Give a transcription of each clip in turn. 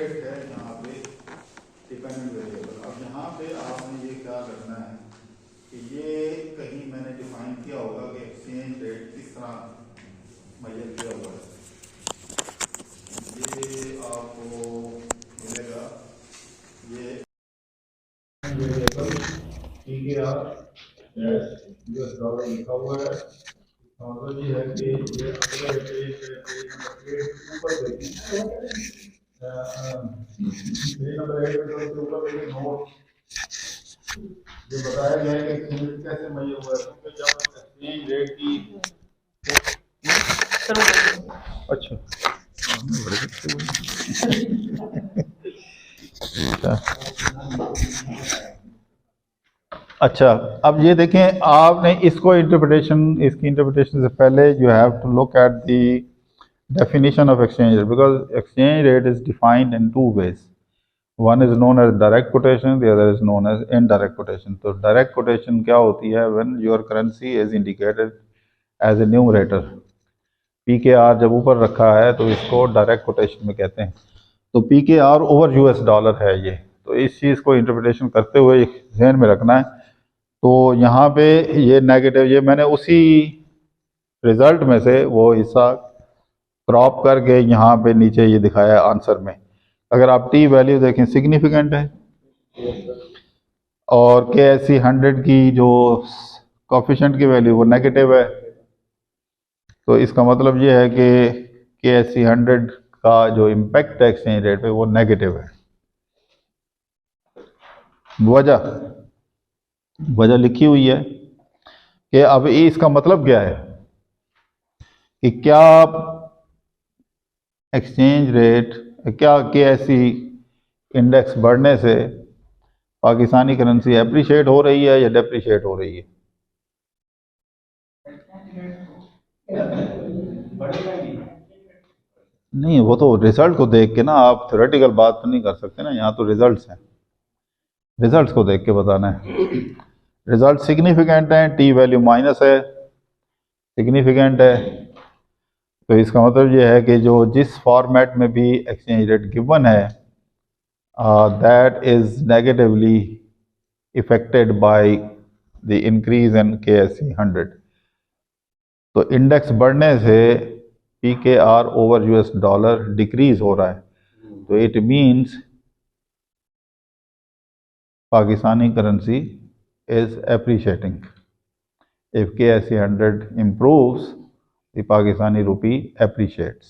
Rate है यहाँ पे डिपेंडेंट वेरिएबल। अब यहाँ पे आपने ये क्या करना है कि ये कहीं मैंने डिफाइन किया होगा कि एक्सचेंज रेट किस तरह मेजर किया हुआ है। ये आपको मिलेगा ये वेरिएबल PKR US डॉलर लिखा हुआ है। मतलब ये है कि ये अगले पेज ऊपर देखें, पेज नंबर 8 में तो ऊपर देखें नोट जो बताया गया है कि एक्सचेंज कैसे मेजर हुआ है। क्योंकि जब एक्सचेंज रेट की अच्छा अच्छा, अब ये देखें, आपने इसको इसकी इंटरप्रिटेशन से पहले you have to look at the definition of exchange rate, because exchange rate is defined in two ways. One is known as direct quotation, the other is known as indirect quotation. तो direct quotation क्या होती है? When your currency is indicated as a numerator, PKR जब ऊपर रखा है तो इसको direct quotation में कहते हैं। तो PKR ओवर US डॉलर है ये। तो इस चीज़ को इंटरप्रिटेशन करते हुए ध्यान में रखना है। तो यहाँ पे ये नेगेटिव, ये मैंने उसी रिजल्ट में से वो हिस्सा क्रॉप करके यहाँ पे नीचे ये दिखाया है आंसर में। अगर आप टी वैल्यू देखें सिग्निफिकेंट है, और KSE 100 की जो कोफिशिएंट की वैल्यू वो नेगेटिव है। तो इसका मतलब ये है कि KSE 100 का जो इम्पैक्ट है एक्सचेंज रेट पे वो नेगेटिव है। वजह लिखी हुई है कि अब इसका मतलब क्या है कि क्या एक्सचेंज रेट, क्या KSE इंडेक्स बढ़ने से पाकिस्तानी करेंसी एप्रिशिएट हो रही है या डेप्रिशिएट हो रही है? नहीं, वो तो रिजल्ट को देख के ना, आप थ्योरेटिकल बात तो नहीं कर सकते ना, यहाँ तो रिजल्ट्स हैं, रिजल्ट्स को देख के बताना है। रिजल्ट सिग्निफिकेंट है, टी वैल्यू माइनस है, सिग्निफिकेंट है, तो इसका मतलब ये है कि जो जिस फॉर्मेट में भी एक्सचेंज रेट गिवन है that is negatively affected by the increase in KSE 100। तो इंडेक्स बढ़ने से PKR over US dollar decrease हो रहा है, तो it means Pakistani currency is appreciating. If KSE 100 improves, the Pakistani rupee appreciates.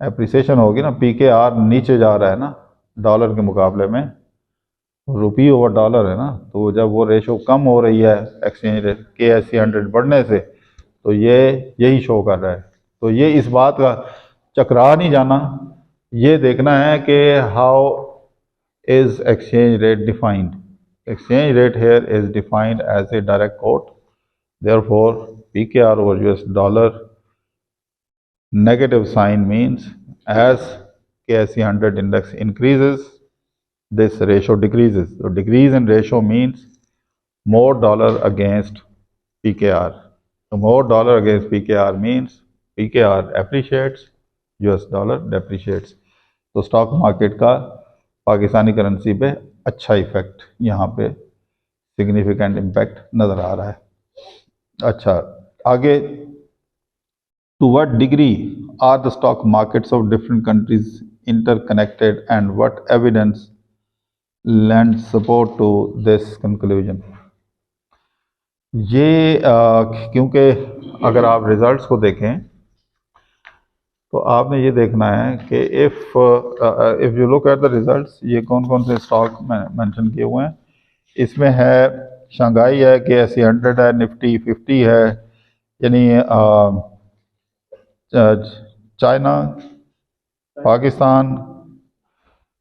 Appreciation होगी ना, PKR नीचे जा रहा है ना डॉलर के मुकाबले में, रुपी ओवर डॉलर है ना, तो जब वो रेशो कम हो रही है एक्सचेंज रेट KSE 100 बढ़ने से, तो ये यही शो कर रहा है। तो ये इस बात का चकरा नहीं जाना, ये देखना है कि how is exchange rate defined. Exchange rate here is defined as a direct quote. Therefore, PKR over US dollar negative sign means as KSE 100 index increases, this ratio decreases. So decrease in ratio means more dollar against PKR. So more dollar against PKR means PKR appreciates, US dollar depreciates. तो stock market का Pakistani currency पे अच्छा effect, यहाँ पे significant impact नज़र आ रहा है। अच्छा, आगे, to what degree are the stock markets of different countries interconnected and what evidence lend support to this conclusion. ये क्योंकि अगर आप रिजल्ट्स को देखें तो आपने ये देखना है कि if you look at the results, ये कौन कौन से स्टॉक मेंशन किए हुए हैं। इसमें है शंघाई है, KSE 100 है, निफ्टी 50 है, यानी China, Pakistan,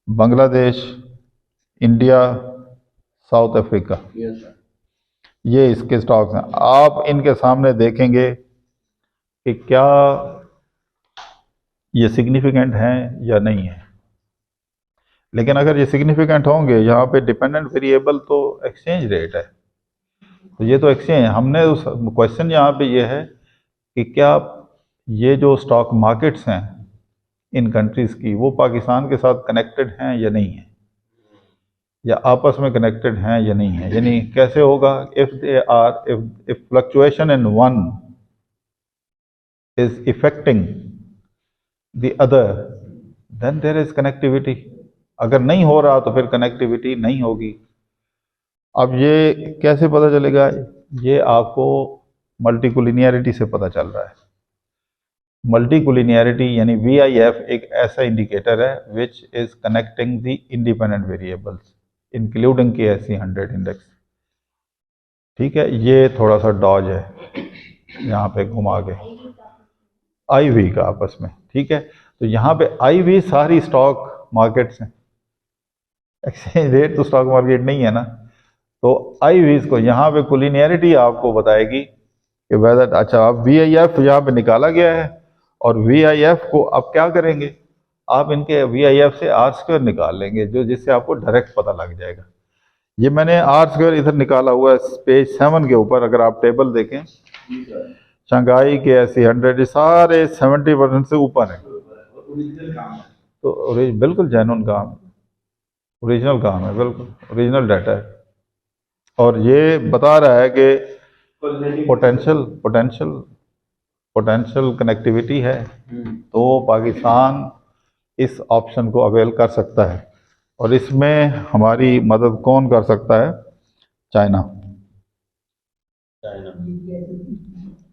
Bangladesh, India, south Africa, ये इसके स्टॉक्स हैं। आप इनके सामने देखेंगे कि क्या ये सिग्निफिकेंट हैं या नहीं है। लेकिन अगर ये सिग्निफिकेंट होंगे, यहाँ पे डिपेंडेंट वेरिएबल तो एक्सचेंज रेट है, तो ये तो एक्सचेंज, हमने उस क्वेश्चन यहाँ पे ये है कि क्या ये जो स्टॉक मार्केट्स हैं इन कंट्रीज़ की वो पाकिस्तान के साथ कनेक्टेड हैं या नहीं है, या आपस में कनेक्टेड हैं या नहीं है। यानी कैसे होगा, if fluctuation in one is affecting the other then there is connectivity. अगर नहीं हो रहा तो फिर कनेक्टिविटी नहीं होगी। अब ये कैसे पता चलेगा, ये आपको मल्टीकुलिनियरिटी से पता चल रहा है। मल्टीकुलिनियरिटी यानी VIF एक ऐसा इंडिकेटर है which is connecting the independent variables including KSE 100 index. ठीक है, ये थोड़ा सा डॉज है यहाँ पे घुमा के IV का आपस में। ठीक है, तो यहाँ पे IV सारी स्टॉक मार्केट्स हैं, एक्सचेंज रेट तो स्टॉक मार्केट नहीं है ना। तो IVs को यहाँ पे कुलिनियरिटी आपको बताएगी कि वेदर, अच्छा अब VIF यहाँ पे निकाला गया है और VIF को अब क्या करेंगे, आप इनके VIF से R² निकाल लेंगे, जो जिससे आपको डायरेक्ट पता लग जाएगा। ये मैंने R² इधर निकाला हुआ है पेज 7 के ऊपर। अगर आप टेबल देखें, शंघाई KSE 100 ये सारे 70% से ऊपर है। तो बिल्कुल जेन्युइन काम है, ओरिजिनल काम है, बिल्कुल ओरिजिनल डाटा है। और ये बता रहा है कि पोटेंशियल कनेक्टिविटी है, तो पाकिस्तान इस ऑप्शन को अवेल कर सकता है। और इसमें हमारी मदद कौन कर सकता है? चाइना।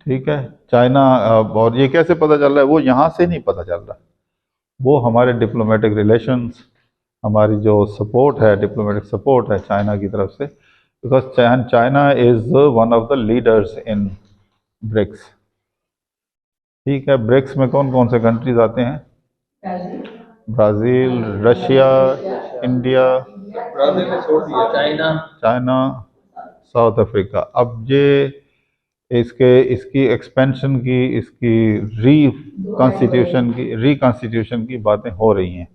ठीक है, चाइना। और ये कैसे पता चल रहा है? वो यहाँ से नहीं पता चल रहा, वो हमारे डिप्लोमेटिक रिलेशंस, हमारी जो सपोर्ट है, डिप्लोमेटिक सपोर्ट है चाइना की तरफ से, because China is one of the leaders in BRICS. ठीक है, ब्रिक्स में कौन कौन से कंट्रीज आते हैं? Brazil, Russia, India, China, south Africa. अब ये इसकी एक्सपेंशन की, इसकी रिकॉन्स्टिट्यूशन की बातें हो रही हैं।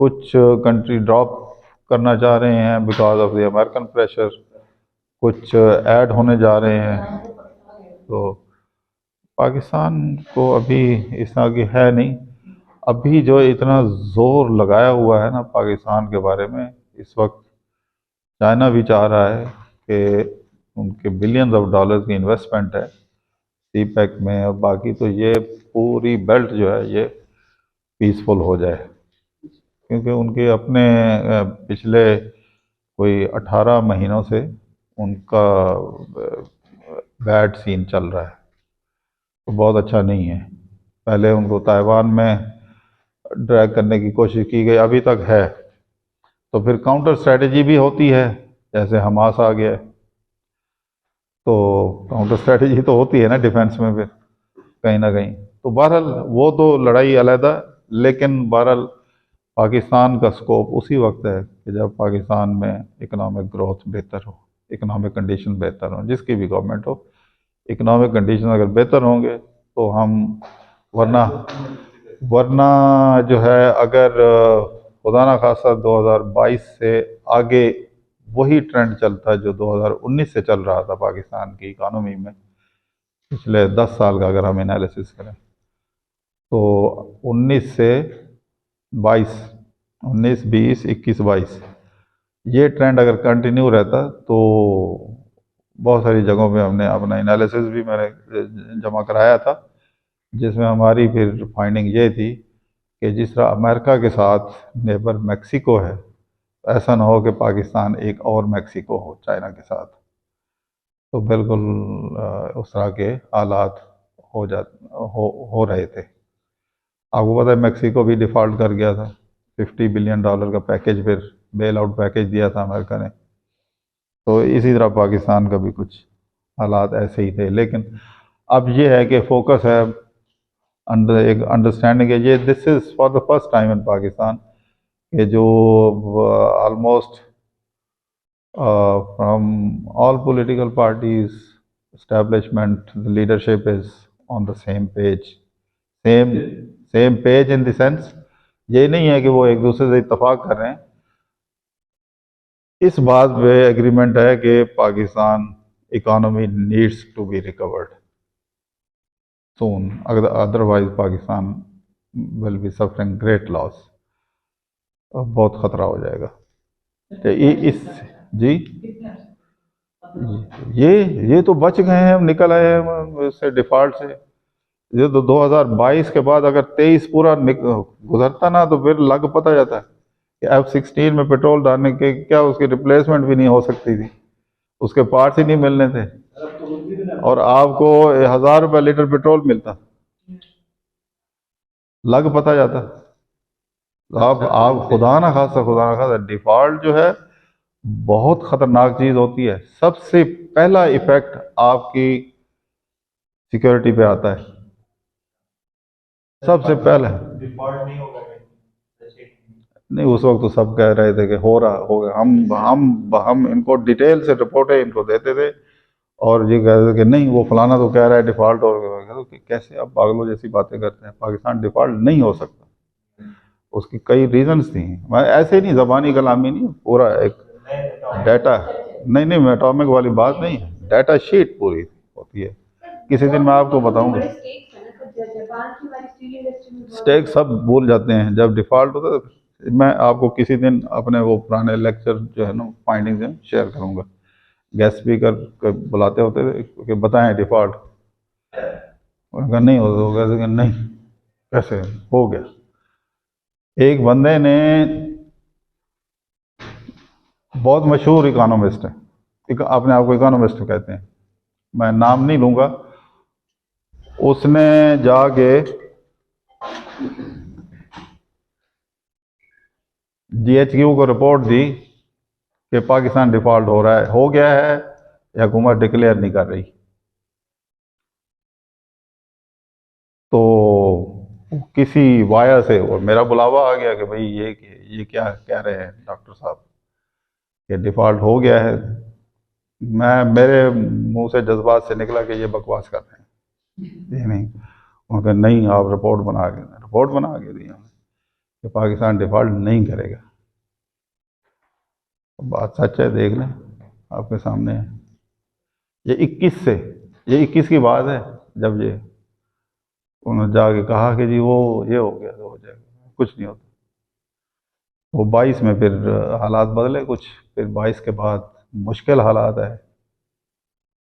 कुछ कंट्री ड्रॉप करना चाह रहे हैं because of the American pressure, कुछ ऐड होने जा रहे हैं। तो पाकिस्तान को अभी इस आगे है नहीं। अभी जो इतना जोर लगाया हुआ है ना पाकिस्तान के बारे में, इस वक्त चाइना भी चाह रहा है कि उनके बिलियंस ऑफ डॉलर्स की इन्वेस्टमेंट है CPEC में और बाकी, तो ये पूरी बेल्ट जो है ये पीसफुल हो जाए, क्योंकि उनके अपने पिछले कोई 18 महीनों से उनका बैड सीन चल रहा है, तो बहुत अच्छा नहीं है। पहले उनको ताइवान में ड्रैग करने की कोशिश की गई, अभी तक है, तो फिर काउंटर स्ट्रेटजी भी होती है, जैसे हमास आ गया, तो काउंटर स्ट्रेटजी तो होती है ना डिफेंस में फिर कहीं ना कहीं। तो बहरहाल वो तो लड़ाई अलग, लेकिन बहरहाल पाकिस्तान का स्कोप उसी वक्त है कि जब पाकिस्तान में इकोनॉमिक ग्रोथ बेहतर हो, इकोनॉमिक कंडीशन बेहतर हो, जिसकी भी गवर्नमेंट हो, इकोनॉमिक कंडीशन अगर बेहतर होंगे तो हम, वरना जो है, अगर खुदा ना खासा 2022 से आगे वही ट्रेंड चलता है जो 2019 से चल रहा था पाकिस्तान की इकानमी में पिछले 10 साल का, अगर हम एनालिसिस करें, तो 19 से 22, 19, 20, 21, 22 ये ट्रेंड अगर कंटिन्यू रहता तो बहुत सारी जगहों पे हमने अपना एनालिसिस भी मैंने जमा कराया था, जिसमें हमारी फिर फाइंडिंग ये थी कि जिस तरह अमेरिका के साथ नेबर मैक्सिको है, ऐसा ना हो कि पाकिस्तान एक और मैक्सिको हो चाइना के साथ। तो बिल्कुल उस तरह के हालात हो रहे थे। आपको पता है मैक्सिको भी डिफ़ॉल्ट कर गया था, $50 बिलियन का पैकेज, फिर बेल आउट पैकेज दिया था अमेरिका ने। तो इसी तरह पाकिस्तान का भी कुछ हालात ऐसे ही थे, लेकिन अब ये है कि फोकस है एक अंडरस्टैंडिंग है, ये this is for the first time in Pakistan कि जो almost from all political parties establishment, the leadership is on the same page, same page in the sense, ये नहीं है कि वो एक दूसरे से इत्तेफाक कर रहे हैं, इस बात पे एग्रीमेंट है कि Pakistan economy needs to be recovered soon, otherwise Pakistan will be suffering great loss, बहुत ख़तरा हो जाएगा। तो इस जी ये तो बच गए हैं, निकल आए हैं इससे, डिफ़ॉल्ट से। ये तो 2022 के बाद अगर 23 पूरा गुजरता ना तो फिर लग पता जाता है कि F-16 में पेट्रोल डालने के क्या उसकी रिप्लेसमेंट भी नहीं हो सकती थी, उसके पार्ट्स ही नहीं मिलने थे, और आपको 1000 रुपये लीटर पेट्रोल मिलता, लग पता जाता। आप खुदा ना खासा डिफ़ॉल्ट जो है बहुत ख़तरनाक चीज़ होती है। सबसे पहला इफेक्ट आपकी सिक्योरिटी पे आता है, सबसे पहले। डिफॉल्ट नहीं होगा नहीं, उस वक्त तो सब कह रहे थे कि हो रहा होगा, हम इनको डिटेल से रिपोर्टें इनको देते थे, और ये कहते थे कि नहीं वो फलाना तो कह रहा है डिफ़ॉल्ट हो गया। तो कैसे आप पागलों जैसी बातें करते हैं, पाकिस्तान डिफ़ॉल्ट नहीं हो सकता। उसकी कई रीजंस थी, मैं ऐसे नहीं ज़बानी कलामी नहीं, पूरा एक डाटा। नहीं एटॉमिक वाली बात नहीं है, डाटा शीट पूरी होती है, किसी दिन मैं आपको बताऊंगा। स्टेक सब भूल जाते हैं जब डिफ़ॉल्ट होता है। मैं आपको किसी दिन अपने वो पुराने लेक्चर जो है ना फाइंडिंग्स शेयर करूंगा। गेस्ट स्पीकर बुलाते होते थे कि बताएं डिफ़ॉल्ट, उनका नहीं होगा, नहीं कैसे हो गया। एक बंदे ने, बहुत मशहूर इकोनॉमिस्ट है, अपने आप को इकोनॉमिस्ट कहते हैं, मैं नाम नहीं लूँगा, उसने जाके GHQ को रिपोर्ट दी कि पाकिस्तान डिफ़ॉल्ट हो रहा है, हो गया है, या हुकूमत डिक्लेयर नहीं कर रही। तो किसी वाया से और मेरा बुलावा आ गया कि भाई ये क्या कह रहे हैं डॉक्टर साहब, ये डिफ़ॉल्ट हो गया है। मेरे मुंह से जज्बात से निकला कि ये बकवास कर रहे हैं, ये नहीं। उन्होंने नहीं, आप रिपोर्ट बना के दी हमें कि पाकिस्तान डिफ़ॉल्ट नहीं करेगा। बात सच है, देख लें, आपके सामने है। ये 21 की बात है, जब ये उन्होंने जाके कहा कि जी वो ये हो गया तो हो जाएगा, कुछ नहीं होता। वो 22 में फिर हालात बदले कुछ, फिर 22 के बाद मुश्किल हालात आए,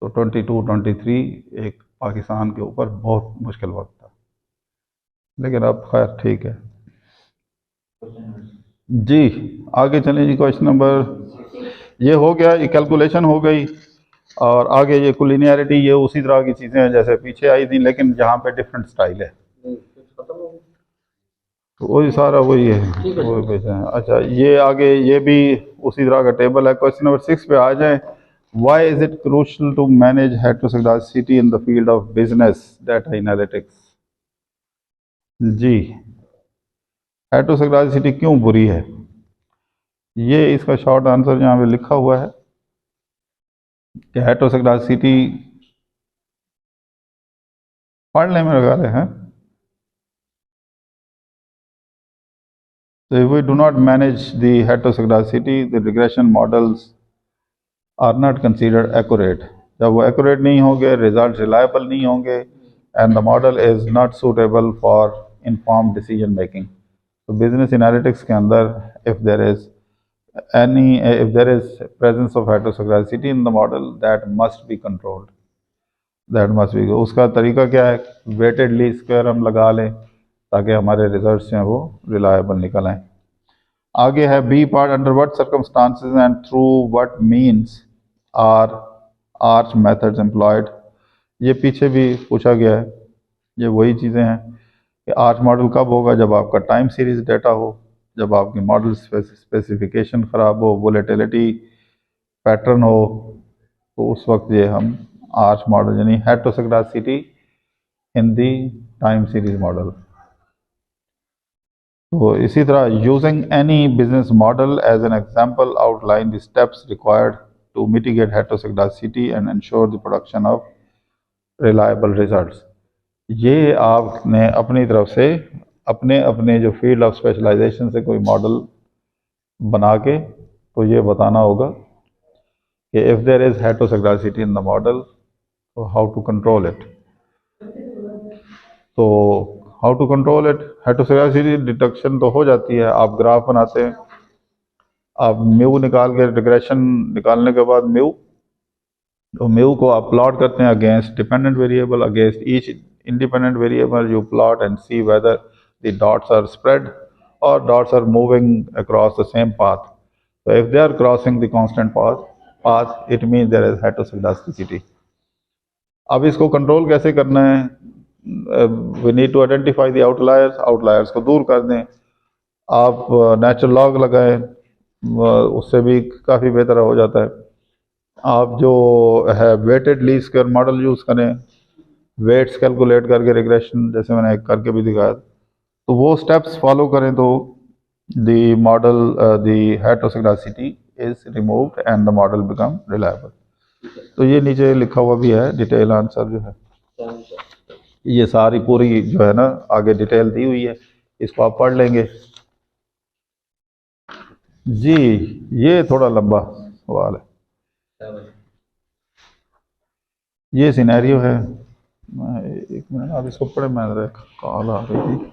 तो 22-23 एक पाकिस्तान के ऊपर बहुत मुश्किल वक्त था, लेकिन अब खैर ठीक है जी। आगे चलें जी, क्वेश्चन नंबर, ये हो गया, ये कैलकुलेशन हो गई, और आगे ये कुलिनियरिटी, ये उसी तरह की चीज़ें हैं जैसे पीछे आई थी, लेकिन जहाँ पे डिफरेंट स्टाइल है, तो वही सारा वही है, वही पेज है। अच्छा, ये आगे ये भी उसी तरह का टेबल है। क्वेश्चन नंबर 6 पे आ जाए। Why is it crucial to manage heterozygosity in the field of business data analytics? जी, हेटेरोज़ाइगोसिटी क्यों बुरी है, ये इसका शॉर्ट आंसर यहाँ पे लिखा हुआ है कि हेटेरोज़ाइगोसिटी, पढ़ लें मेरे ख्याल है। So if we do not manage the heterozygosity, the regression models are not considered accurate. जब वो accurate नहीं होंगे, results reliable नहीं होंगे, and the model is not suitable for informed decision making. So business analytics के अंदर if there is presence of heterozygosity in the model, that must be controlled. That must be, उसका तरीका क्या है, weighted least square हम लगा लें ताकि हमारे रिजल्ट्स हैं वो रिलायबल निकल आएँ। आगे है B part, under what circumstances and through what means are arch methods employed. ये पीछे भी पूछा गया है, ये वही चीज़ें हैं कि आर्च मॉडल कब होगा, जब आपका टाइम सीरीज डेटा हो, जब आपकी मॉडल स्पेसिफिकेशन ख़राब हो, वोलेटिलिटी पैटर्न हो, तो उस वक्त ये हम आर्च मॉडल यानी heterozygosity in the time series model. तो इसी तरह using any business model as an example outline the steps required to mitigate heterozygosity and ensure the production of reliable results. ये आपने अपनी तरफ से अपने जो फील्ड ऑफ स्पेशलाइजेशन से कोई मॉडल बना के तो ये बताना होगा कि if there is heterozygosity in the model, तो हाउ टू कंट्रोल इट। तो how to control it, heteroscedasticity detection तो हो जाती है, आप ग्राफ बनाते हैं, आप म्यू निकाल के रिग्रेशन निकालने के बाद म्यू को आप प्लॉट करते हैं against dependent variable, against each independent variable you plot and see whether the dots are spread और dots are moving across the same path. So if they are crossing the constant path, it means there is heteroscedasticity. अब इसको control कैसे करना है? We need to identify the outliers. Outliers को दूर कर दें. आप नेचुरल लॉग लगाएं, उससे भी काफ़ी बेहतर हो जाता है. आप जो है weighted least square model use करें, वेट्स कैलकुलेट करके रिग्रेशन, जैसे मैंने एक करके भी दिखाया, तो वो स्टेप्स फॉलो करें तो the model, the heteroscedasticity is removed and the model become reliable. तो ये नीचे लिखा हुआ भी है डिटेल आंसर जो है, ये सारी पूरी जो है ना आगे डिटेल दी हुई है, इसको आप पढ़ लेंगे. जी ये थोड़ा लंबा सवाल है, ये सिनेरियो है. एक मिनट आप इसको पढ़े, मैं कॉल आ रही थी.